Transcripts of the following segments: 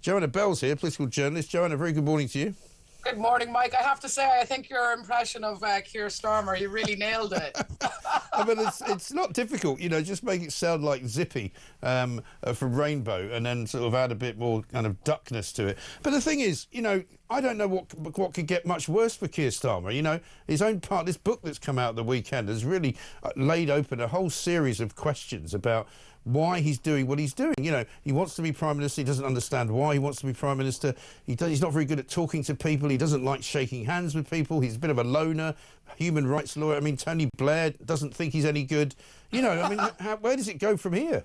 Joanna Bell's here, political journalist. Joanna, very good morning to you. Good morning, Mike. I have to say, I think your impression of Keir Starmer, you really nailed it. I mean, it's not difficult, you know, just make it sound like Zippy from Rainbow and then sort of add a bit more kind of duckness to it. But the thing is, you know, I don't know what could get much worse for Keir Starmer. You know, his own part, this book that's come out the weekend has really laid open a whole series of questions about why he's doing what he's doing. You know, he wants to be Prime Minister. He doesn't understand why he wants to be Prime Minister. He's not very good at talking to people. He doesn't like shaking hands with people. He's a bit of a loner, human rights lawyer. I mean, Tony Blair doesn't think he's any good. You know, I mean, where does it go from here?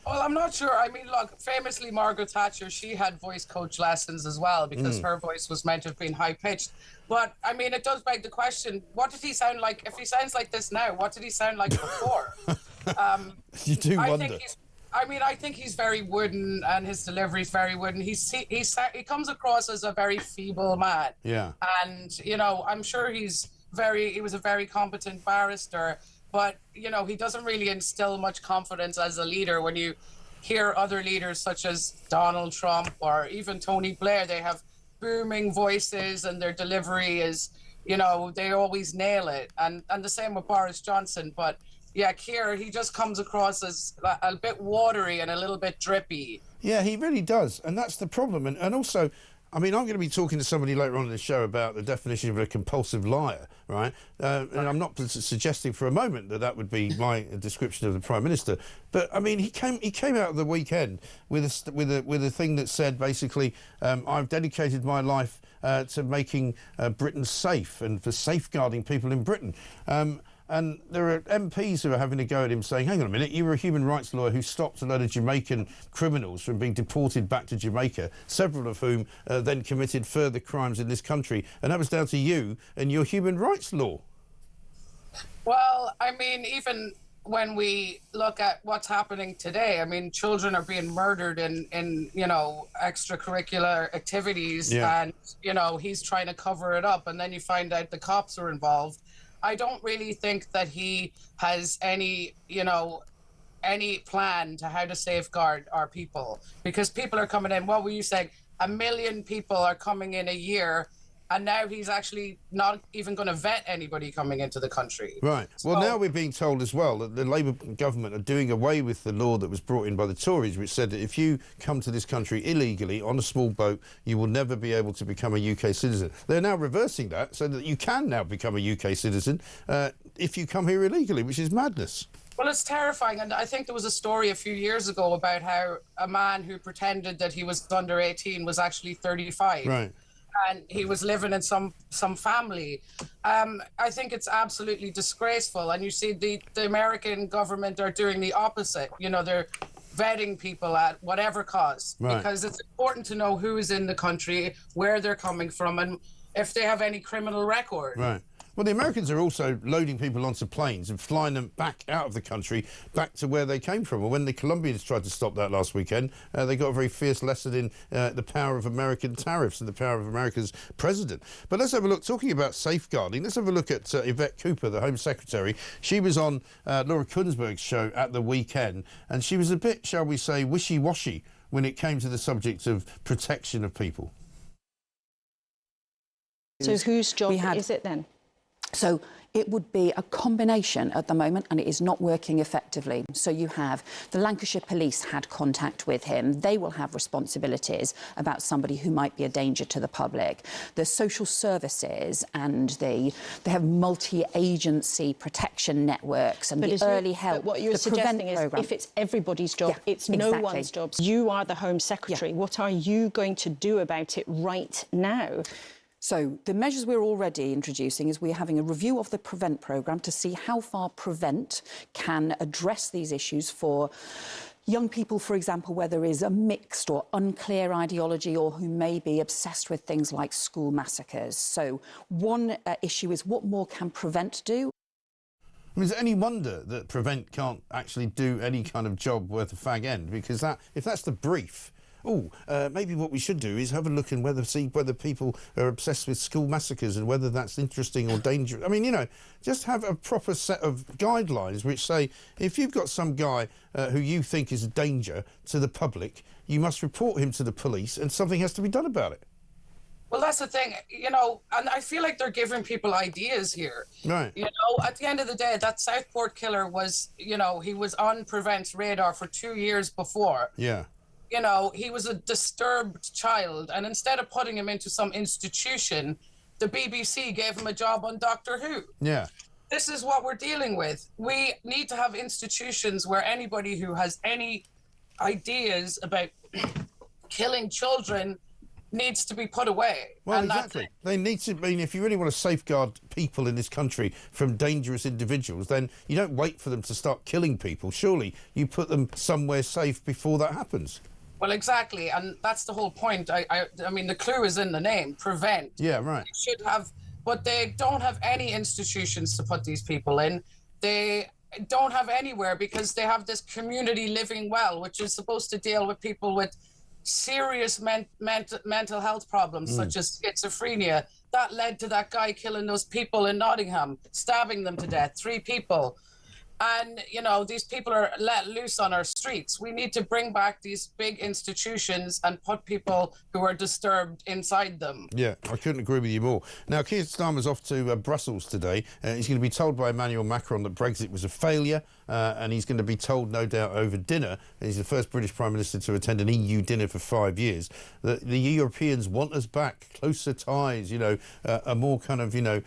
Well, I'm not sure. I mean, look, famously, Margaret Thatcher, she had voice coach lessons as well because her voice was meant to have been high-pitched. But, I mean, it does beg the question, what did he sound like? If he sounds like this now, what did he sound like before? You do wonder. I think he's very wooden and his delivery is very wooden. He comes across as a very feeble man. Yeah. And, you know, I'm sure he was a very competent barrister. But, you know, he doesn't really instill much confidence as a leader. When you hear other leaders such as Donald Trump or even Tony Blair, they have booming voices and their delivery is, you know, they always nail it. And the same with Boris Johnson. But, yeah, Keir, he just comes across as a bit watery and a little bit drippy. Yeah, he really does. And that's the problem. And also, I mean, I'm going to be talking to somebody later on in the show about the definition of a compulsive liar, right? And I'm not suggesting for a moment that would be my description of the Prime Minister. But I mean, he came out of the weekend with a thing that said basically, I've dedicated my life to making Britain safe and for safeguarding people in Britain. And there are MPs who are having a go at him saying, hang on a minute, you were a human rights lawyer who stopped a load of Jamaican criminals from being deported back to Jamaica, several of whom then committed further crimes in this country. And that was down to you and your human rights law. Well, I mean, even when we look at what's happening today, I mean, children are being murdered in you know, extracurricular activities. Yeah. And, you know, he's trying to cover it up. And then you find out the cops are involved. I don't really think that he has any, you know, any plan to how to safeguard our people, because people are coming in. What were you saying? 1 million people are coming in a year, and now he's actually not even going to vet anybody coming into the country. Right. Well, now we're being told as well that the Labour government are doing away with the law that was brought in by the Tories, which said that if you come to this country illegally on a small boat, you will never be able to become a UK citizen. They're now reversing that so that you can now become a UK citizen if you come here illegally, which is madness. Well, it's terrifying. And I think there was a story a few years ago about how a man who pretended that he was under 18 was actually 35. Right. And he was living in some family. I think it's absolutely disgraceful. And you see the American government are doing the opposite. You know, they're vetting people at whatever cost. Right. Because it's important to know who is in the country, where they're coming from, and if they have any criminal record. Right. Well, the Americans are also loading people onto planes and flying them back out of the country, back to where they came from. Well, when the Colombians tried to stop that last weekend, they got a very fierce lesson in the power of American tariffs and the power of America's president. But let's have a look, talking about safeguarding, let's have a look at Yvette Cooper, the Home Secretary. She was on Laura Kuenssberg's show at the weekend, and she was a bit, shall we say, wishy-washy when it came to the subject of protection of people. So whose job is it then? So it would be a combination at the moment, and it is not working effectively. So you have the Lancashire Police had contact with him. They will have responsibilities about somebody who might be a danger to the public. The social services and they have multi-agency protection networks and the early help. But what you're suggesting is if it's everybody's job, it's no one's job. You are the Home Secretary. Yeah. What are you going to do about it right now? So the measures we're already introducing is we're having a review of the PREVENT programme to see how far PREVENT can address these issues for young people, for example, where there is a mixed or unclear ideology or who may be obsessed with things like school massacres. So one issue is what more can PREVENT do? I mean, is it any wonder that PREVENT can't actually do any kind of job worth a fag end? Because if that's the brief, maybe what we should do is have a look and see whether people are obsessed with school massacres and whether that's interesting or dangerous. I mean, you know, just have a proper set of guidelines which say if you've got some guy who you think is a danger to the public, you must report him to the police and something has to be done about it. Well, that's the thing, you know, and I feel like they're giving people ideas here. Right. You know, at the end of the day, that Southport killer was, you know, he was on Prevent's radar for 2 years before. Yeah. You know, he was a disturbed child, and instead of putting him into some institution, the BBC gave him a job on Doctor Who. Yeah. This is what we're dealing with. We need to have institutions where anybody who has any ideas about killing children needs to be put away. Well, exactly. They need to. I mean, if you really want to safeguard people in this country from dangerous individuals, then you don't wait for them to start killing people. Surely you put them somewhere safe before that happens. Well, exactly, and that's the whole point. I mean, the clue is in the name, prevent. Yeah, right. You should have, but they don't have any institutions to put these people in. They don't have anywhere because they have this community living well, which is supposed to deal with people with serious mental health problems such as schizophrenia. That led to that guy killing those people in Nottingham, stabbing them to death, 3 people. And, you know, these people are let loose on our streets. We need to bring back these big institutions and put people who are disturbed inside them. Yeah, I couldn't agree with you more. Now, Keir Starmer's off to Brussels today. He's going to be told by Emmanuel Macron that Brexit was a failure, and he's going to be told, no doubt, over dinner, and he's the first British Prime Minister to attend an EU dinner for 5 years, that the Europeans want us back, closer ties, you know, a more kind of, you know,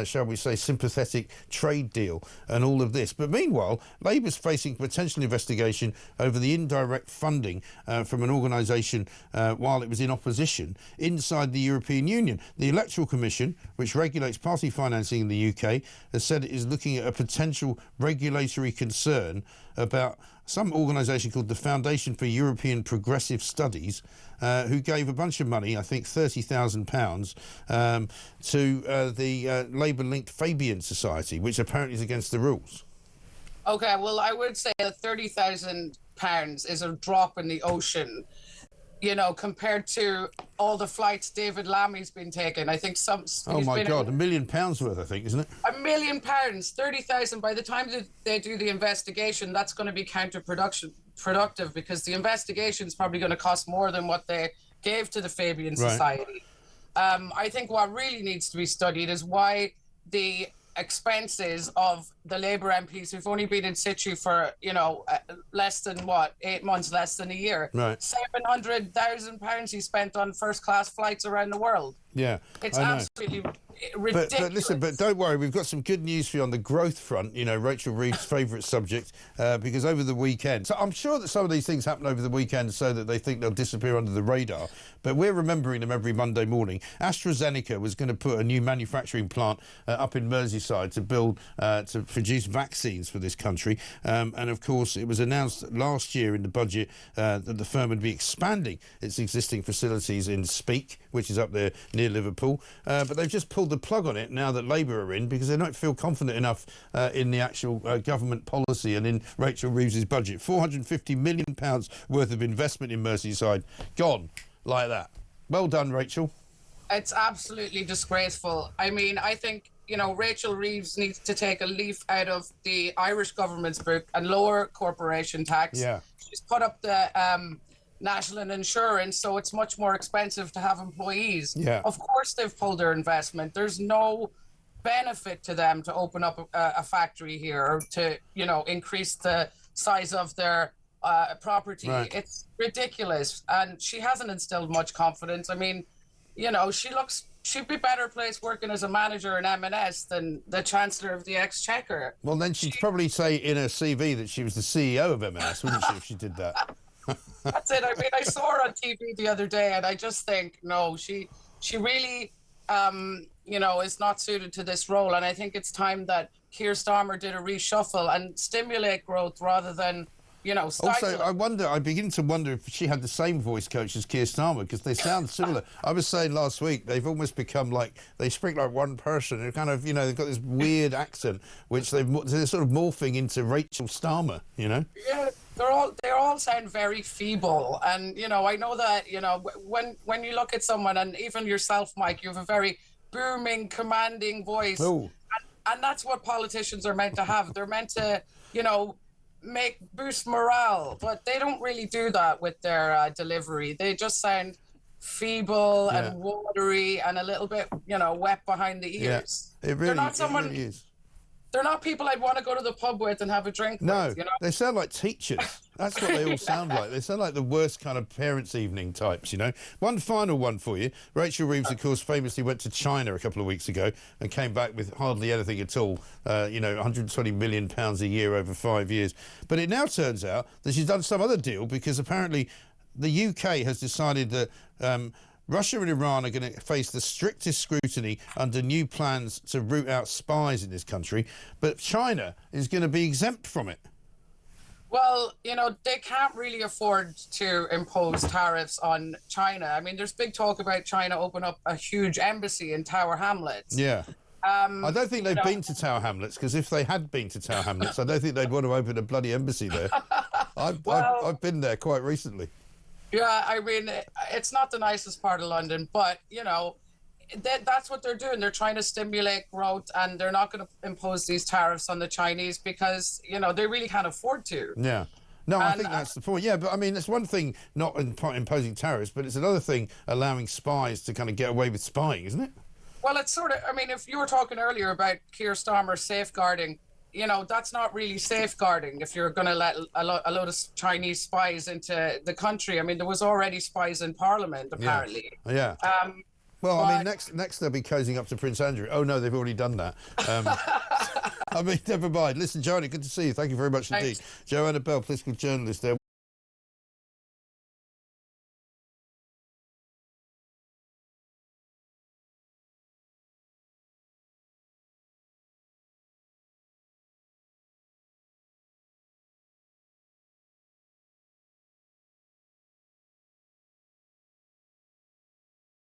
shall we say, sympathetic trade deal and all of this. But meanwhile, Labour's facing potential investigation over the indirect funding from an organisation while it was in opposition inside the European Union. The Electoral Commission, which regulates party financing in the UK, has said it is looking at a potential regulatory concern about some organisation called the Foundation for European Progressive Studies, who gave a bunch of money, I think £30,000, to the Labour-linked Fabian Society, which apparently is against the rules. Okay, well, I would say that £30,000 is a drop in the ocean, you know, compared to all the flights David Lammy's been taking. I think some... Oh, my God, £1 million worth, I think, isn't it? £1 million, 30,000. By the time that they do the investigation, that's going to be counterproductive because the investigation is probably going to cost more than what they gave to the Fabian Society. I think what really needs to be studied is why the expenses of the Labour MPs who've only been in situ for, you know, less than, 8 months, less than a year. Right. £700,000 he spent on first-class flights around the world. Yeah, it's absolutely ridiculous. But listen, but don't worry, we've got some good news for you on the growth front, you know, Rachel Reeves' favourite subject, because over the weekend, so I'm sure that some of these things happen over the weekend so that they think they'll disappear under the radar, but we're remembering them every Monday morning. AstraZeneca was going to put a new manufacturing plant up in Merseyside to build, to produce vaccines for this country, and of course it was announced last year in the budget that the firm would be expanding its existing facilities in Speke, which is up there near Liverpool, but they've just pulled the plug on it now that Labour are in because they don't feel confident enough in the actual government policy and in Rachel Reeves' budget. £450 million worth of investment in Merseyside gone like that. Well done, Rachel. It's absolutely disgraceful. I mean, I think, you know, Rachel Reeves needs to take a leaf out of the Irish government's book and lower corporation tax. Yeah. She's put up the national insurance, so it's much more expensive to have employees. Yeah. Of course they've pulled their investment. There's no benefit to them to open up a factory here or to, you know, increase the size of their property. Right. It's ridiculous. And she hasn't instilled much confidence. I mean, you know, she'd be better placed working as a manager in M&S than the Chancellor of the Exchequer. Well, then she'd probably say in her CV that she was the CEO of M&S, wouldn't she, if she did that? That's it. I mean, I saw her on TV the other day, and I just think, no, she really, you know, is not suited to this role. And I think it's time that Keir Starmer did a reshuffle and stimulate growth rather than, you know, stifle. Also, I begin to wonder if she had the same voice coach as Keir Starmer, because they sound similar. I was saying last week, they've almost become like, they speak like one person. They're kind of, you know, they've got this weird accent, which they're sort of morphing into Rachel Starmer, you know? Yeah. they all sound very feeble, and you know, I know that, you know, when you look at someone, and even yourself, Mike, you have a very booming, commanding voice, and that's what politicians are meant to have. They're meant to, you know, boost morale, but they don't really do that with their delivery. They just sound feeble and watery and a little bit, you know, wet behind the ears. It really, it really is. They're not people I'd want to go to the pub with and have a drink with, you know? They sound like teachers. That's what they all sound like. They sound like the worst kind of parents' evening types, you know? One final one for you. Rachel Reeves, of course, famously went to China a couple of weeks ago and came back with hardly anything at all, you know, £120 million a year over 5 years. But it now turns out that she's done some other deal, because apparently the UK has decided that Russia and Iran are going to face the strictest scrutiny under new plans to root out spies in this country, but China is going to be exempt from it. Well, you know, they can't really afford to impose tariffs on China. I mean, there's big talk about China open up a huge embassy in Tower Hamlets. Yeah. I don't think they've been to Tower Hamlets, because if they had been to Tower Hamlets, I don't think they'd want to open a bloody embassy there. I've been there quite recently. Yeah, I mean, it's not the nicest part of London, but, you know, that's what they're doing. They're trying to stimulate growth, and they're not going to impose these tariffs on the Chinese because, you know, they really can't afford to. Yeah. No, I think that's the point. Yeah, but I mean, it's one thing not imposing tariffs, but it's another thing allowing spies to kind of get away with spying, isn't it? Well, it's sort of, I mean, if you were talking earlier about Keir Starmer safeguarding, you know, that's not really safeguarding if you're going to let a load of Chinese spies into the country. I mean, there was already spies in Parliament, apparently. Yeah. Well, I mean, next they'll be cozying up to Prince Andrew. Oh, no, they've already done that. I mean, never mind. Listen, Joanna, good to see you. Thank you very much indeed. Joanna Bell, political journalist there.